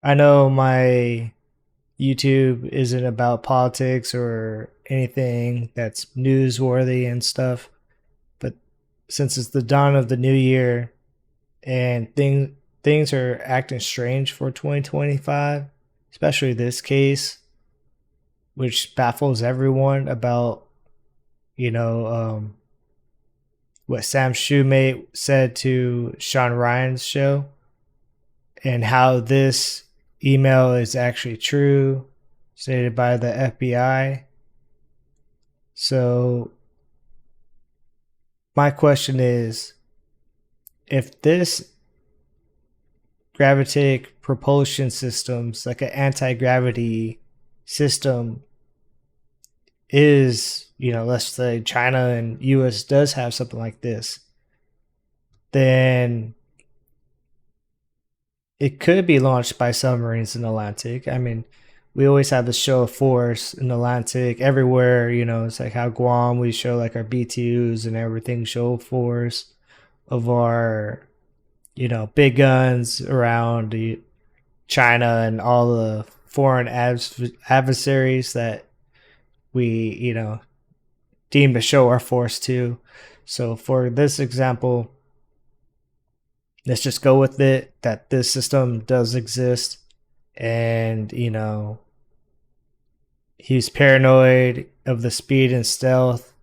I know my YouTube isn't about politics or anything that's newsworthy and stuff, but since it's the dawn of the new year and things are acting strange for 2025, especially this case, which baffles everyone about you know what Sam Shoemate said to Sean Ryan's show and how this email is actually true, stated by the FBI. So, my question is, if this gravitic propulsion systems, like an anti gravity system, is, let's say China and US does have something like this, then it could be launched by submarines in the Atlantic. I mean, we always have the show of force in the Atlantic everywhere. It's like how Guam, we show like our BTUs and everything, show of force of our, big guns around China and all the foreign adversaries that we, deem to show our force to. So for this example, let's just go with it that this system does exist. And, he's paranoid of the speed and stealth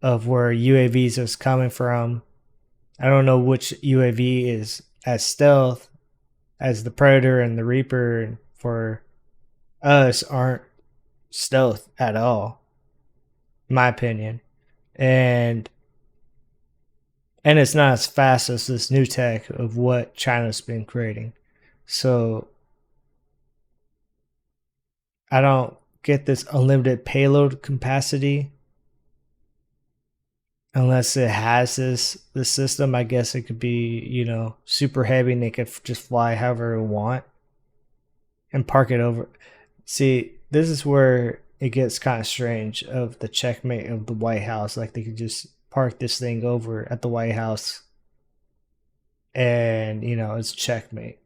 of where UAVs is coming from. I don't know which UAV is as stealth as the Predator and the Reaper. For us, aren't stealth at all, in my opinion. And it's not as fast as this new tech of what China's been creating. So I don't get this unlimited payload capacity unless it has this system. I guess it could be, super heavy and they could just fly however it want and park it over. See, this is where it gets kind of strange of the checkmate of the White House. Like they could just park this thing over at the White House and, it's checkmate.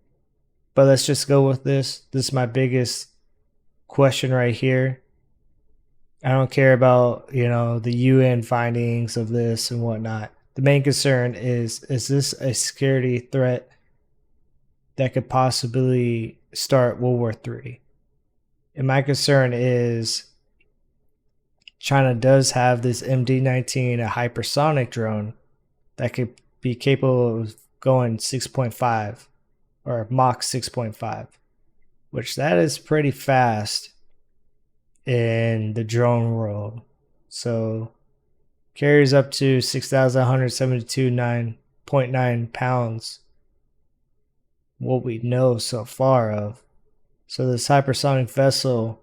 But let's just go with this. This is my biggest question right here. I don't care about, the UN findings of this and whatnot. The main concern is this a security threat that could possibly start World War III? And my concern is China does have this MD-19, a hypersonic drone that could be capable of going 6.5 or Mach 6.5, which that is pretty fast in the drone world. So carries up to 6,172.9 pounds, what we know so far of. So this hypersonic vessel,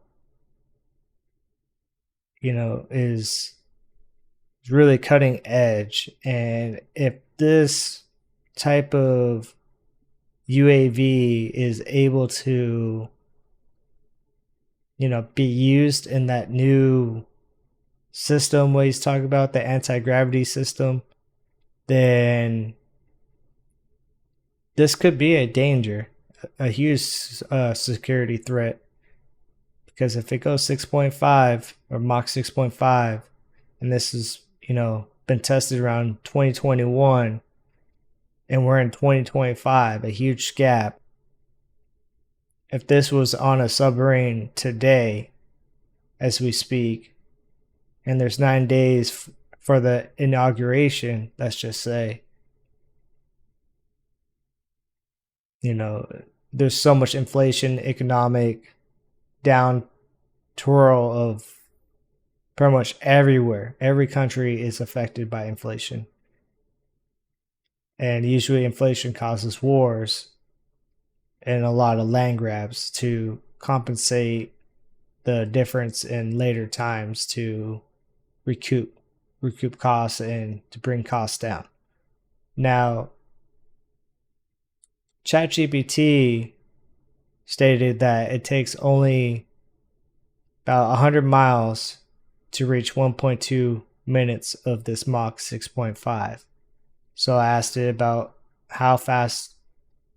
is really cutting edge. And if this type of UAV is able to, be used in that new system, what he's talking about, the anti-gravity system, then this could be a danger, a huge security threat. Because if it goes 6.5 or Mach 6.5, and this is, been tested around 2021, and we're in 2025, a huge gap. If this was on a submarine today, as we speak, and there's 9 days for the inauguration, let's just say, there's so much inflation, economic down twirl of pretty much everywhere. Every country is affected by inflation. And usually inflation causes wars and a lot of land grabs to compensate the difference in later times to recoup costs and to bring costs down. Now, ChatGPT stated that it takes only about 100 miles to reach 1.2 minutes of this Mach 6.5. So I asked it about how fast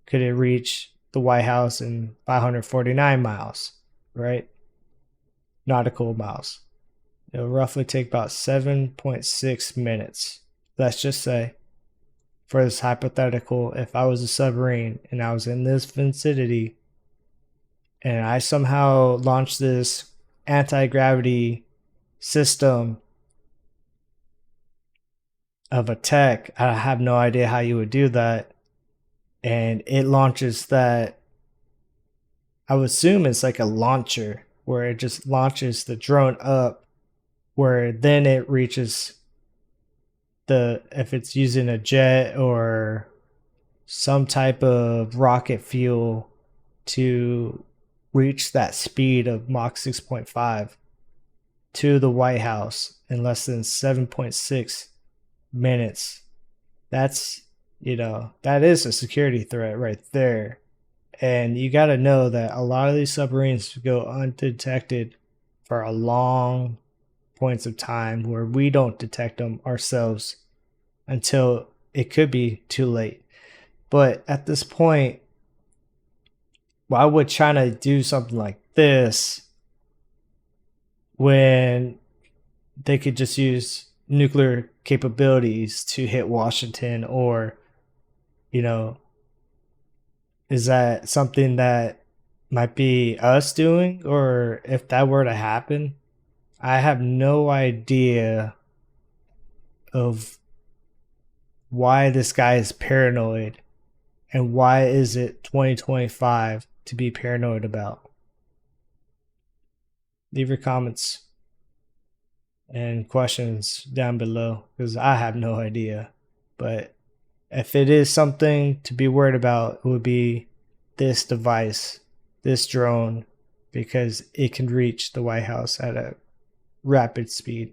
could it reach the White House in 549 miles, right? Nautical miles. It'll roughly take about 7.6 minutes. Let's just say, for this hypothetical, if I was a submarine and I was in this vicinity and I somehow launched this anti-gravity system of attack, I have no idea how you would do that. And it launches that, I would assume it's like a launcher where it just launches the drone up, where then it reaches if it's using a jet or some type of rocket fuel to reach that speed of Mach 6.5 to the White House in less than 7.6 minutes. That's, that is a security threat right there. And you got to know that a lot of these submarines go undetected for a long points of time where we don't detect them ourselves until it could be too late. But at this point, why would China do something like this when they could just use nuclear capabilities to hit Washington? Or, is that something that might be us doing? Or if that were to happen, I have no idea of why this guy is paranoid, and why is it 2025 to be paranoid about. Leave your comments and questions down below, because I have no idea. But if it is something to be worried about, it would be this device, this drone, because it can reach the White House at a rapid speed.